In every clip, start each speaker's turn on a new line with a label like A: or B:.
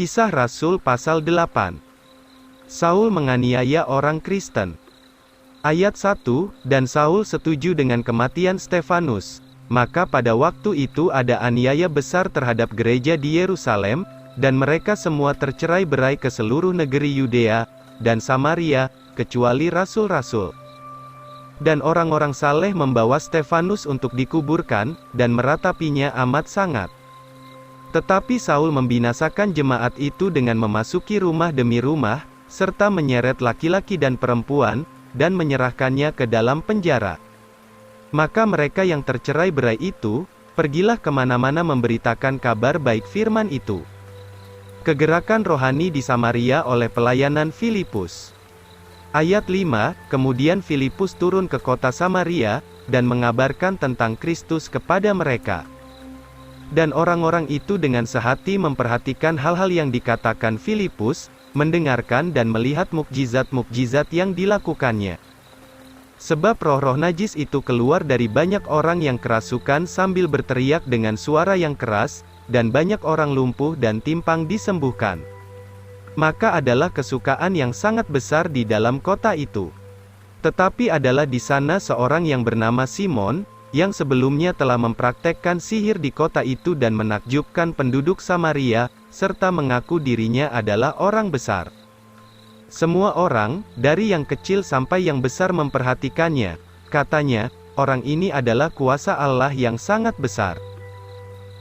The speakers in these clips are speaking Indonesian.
A: Kisah Rasul pasal 8. Saul menganiaya orang Kristen. Ayat 1, dan Saul setuju dengan kematian Stefanus. Maka pada waktu itu ada aniaya besar terhadap gereja di Yerusalem, dan mereka semua tercerai-berai ke seluruh negeri Yudea dan Samaria, kecuali rasul-rasul. Dan orang-orang saleh membawa Stefanus untuk dikuburkan, dan meratapinya amat sangat. Tetapi Saul membinasakan jemaat itu dengan memasuki rumah demi rumah, serta menyeret laki-laki dan perempuan, dan menyerahkannya ke dalam penjara. Maka mereka yang tercerai-berai itu, pergilah kemana-mana memberitakan kabar baik firman itu. Kegerakan rohani di Samaria oleh pelayanan Filipus. Ayat 5, kemudian Filipus turun ke kota Samaria, dan mengabarkan tentang Kristus kepada mereka. Dan orang-orang itu dengan sehati memperhatikan hal-hal yang dikatakan Filipus, mendengarkan dan melihat mukjizat-mukjizat yang dilakukannya. Sebab roh-roh najis itu keluar dari banyak orang yang kerasukan sambil berteriak dengan suara yang keras, dan banyak orang lumpuh dan timpang disembuhkan. Maka adalah kesukaan yang sangat besar di dalam kota itu. Tetapi adalah di sana seorang yang bernama Simon, yang sebelumnya telah mempraktekkan sihir di kota itu dan menakjubkan penduduk Samaria, serta mengaku dirinya adalah orang besar. Semua orang, dari yang kecil sampai yang besar memperhatikannya. Katanya, orang ini adalah kuasa Allah yang sangat besar.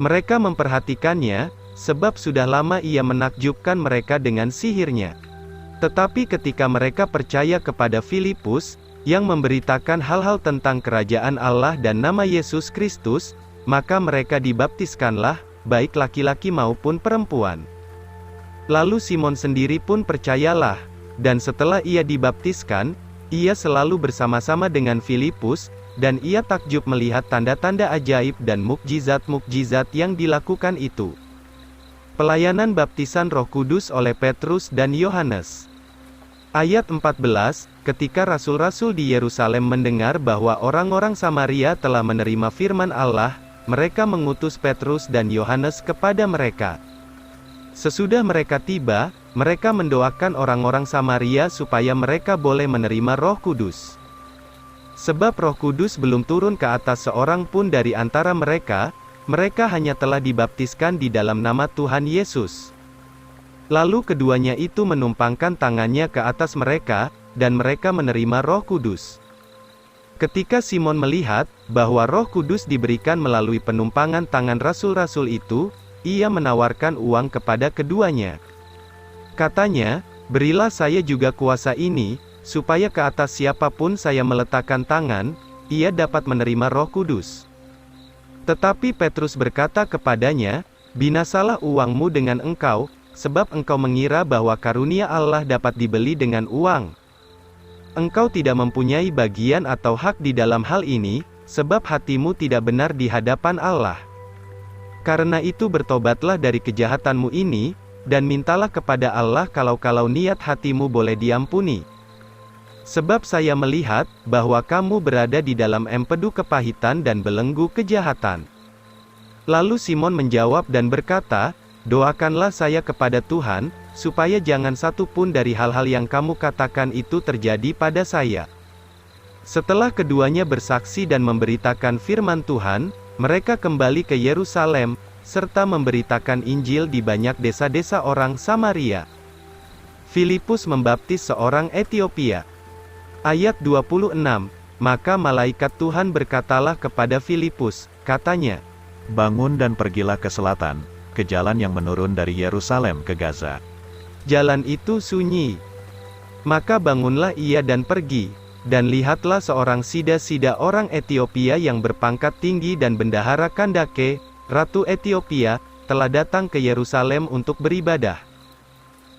A: Mereka memperhatikannya, sebab sudah lama ia menakjubkan mereka dengan sihirnya. Tetapi ketika mereka percaya kepada Filipus, yang memberitakan hal-hal tentang kerajaan Allah dan nama Yesus Kristus, maka mereka dibaptiskanlah, baik laki-laki maupun perempuan. Lalu Simon sendiri pun percayalah, dan setelah ia dibaptiskan, ia selalu bersama-sama dengan Filipus, dan ia takjub melihat tanda-tanda ajaib dan mukjizat-mukjizat yang dilakukan itu. Pelayanan baptisan Roh Kudus oleh Petrus dan Yohanes. Ayat 14, ketika rasul-rasul di Yerusalem mendengar bahwa orang-orang Samaria telah menerima firman Allah, mereka mengutus Petrus dan Yohanes kepada mereka. Sesudah mereka tiba, mereka mendoakan orang-orang Samaria supaya mereka boleh menerima Roh Kudus. Sebab Roh Kudus belum turun ke atas seorang pun dari antara mereka, mereka hanya telah dibaptiskan di dalam nama Tuhan Yesus. Lalu keduanya itu menumpangkan tangannya ke atas mereka, dan mereka menerima Roh Kudus. Ketika Simon melihat bahwa Roh Kudus diberikan melalui penumpangan tangan rasul-rasul itu, ia menawarkan uang kepada keduanya. Katanya, berilah saya juga kuasa ini, supaya ke atas siapapun saya meletakkan tangan, ia dapat menerima Roh Kudus. Tetapi Petrus berkata kepadanya, binasalah uangmu dengan engkau, sebab engkau mengira bahwa karunia Allah dapat dibeli dengan uang. Engkau tidak mempunyai bagian atau hak di dalam hal ini, sebab hatimu tidak benar di hadapan Allah. Karena itu bertobatlah dari kejahatanmu ini, dan mintalah kepada Allah kalau niat hatimu boleh diampuni. Sebab saya melihat, bahwa kamu berada di dalam empedu kepahitan dan belenggu kejahatan. Lalu Simon menjawab dan berkata, doakanlah saya kepada Tuhan, supaya jangan satu pun dari hal-hal yang kamu katakan itu terjadi pada saya. Setelah keduanya bersaksi dan memberitakan firman Tuhan, mereka kembali ke Yerusalem, serta memberitakan Injil di banyak desa-desa orang Samaria. Filipus membaptis seorang Etiopia. Ayat 26, maka malaikat Tuhan berkatalah kepada Filipus, katanya,
B: bangun dan pergilah ke selatan, ke jalan yang menurun dari Yerusalem ke Gaza.
A: Jalan itu sunyi. Maka bangunlah ia dan pergi, dan lihatlah seorang sida-sida orang Etiopia yang berpangkat tinggi dan bendahara Kandake, Ratu Etiopia, telah datang ke Yerusalem untuk beribadah.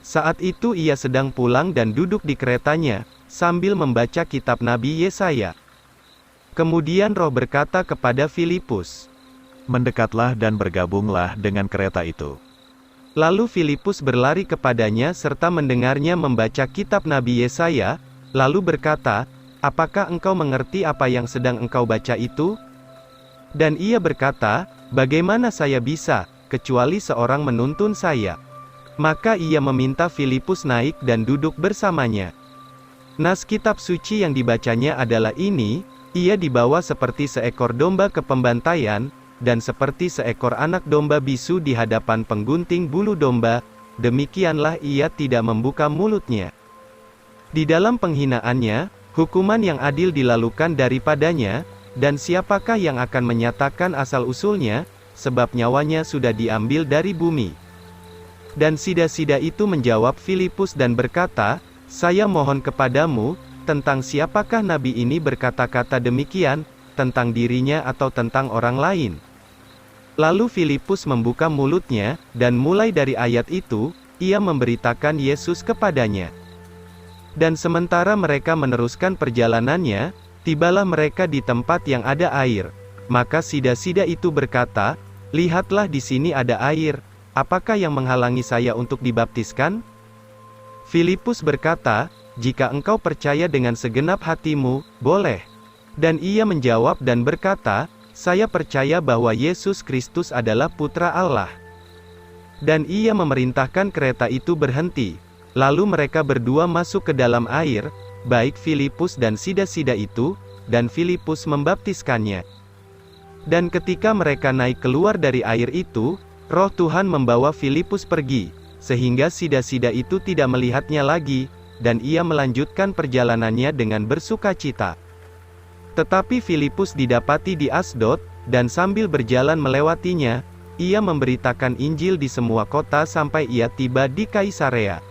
A: Saat itu ia sedang pulang dan duduk di keretanya, sambil membaca kitab Nabi Yesaya. Kemudian Roh berkata kepada Filipus,
B: mendekatlah dan bergabunglah dengan kereta itu.
A: Lalu Filipus berlari kepadanya serta mendengarnya membaca kitab Nabi Yesaya, lalu berkata, apakah engkau mengerti apa yang sedang engkau baca itu? Dan ia berkata, bagaimana saya bisa, kecuali seorang menuntun saya? Maka ia meminta Filipus naik dan duduk bersamanya. Nas kitab suci yang dibacanya adalah ini, ia dibawa seperti seekor domba ke pembantaian, dan seperti seekor anak domba bisu di hadapan penggunting bulu domba, demikianlah ia tidak membuka mulutnya. Di dalam penghinaannya, hukuman yang adil dilalukan daripadanya, dan siapakah yang akan menyatakan asal-usulnya, sebab nyawanya sudah diambil dari bumi. Dan sida-sida itu menjawab Filipus dan berkata, "Saya mohon kepadamu, tentang siapakah nabi ini berkata-kata demikian, tentang dirinya atau tentang orang lain?" Lalu Filipus membuka mulutnya, dan mulai dari ayat itu, ia memberitakan Yesus kepadanya. Dan sementara mereka meneruskan perjalanannya, tibalah mereka di tempat yang ada air. Maka sida-sida itu berkata, "Lihatlah di sini ada air, apakah yang menghalangi saya untuk dibaptiskan?" Filipus berkata, "Jika engkau percaya dengan segenap hatimu, boleh." Dan ia menjawab dan berkata, "Saya percaya bahwa Yesus Kristus adalah Putra Allah." Dan ia memerintahkan kereta itu berhenti. Lalu mereka berdua masuk ke dalam air, baik Filipus dan sida-sida itu, dan Filipus membaptiskannya. Dan ketika mereka naik keluar dari air itu, Roh Tuhan membawa Filipus pergi, sehingga sida-sida itu tidak melihatnya lagi, dan ia melanjutkan perjalanannya dengan bersukacita. Tetapi Filipus didapati di Asdod, dan sambil berjalan melewatinya, ia memberitakan Injil di semua kota sampai ia tiba di Kaisarea.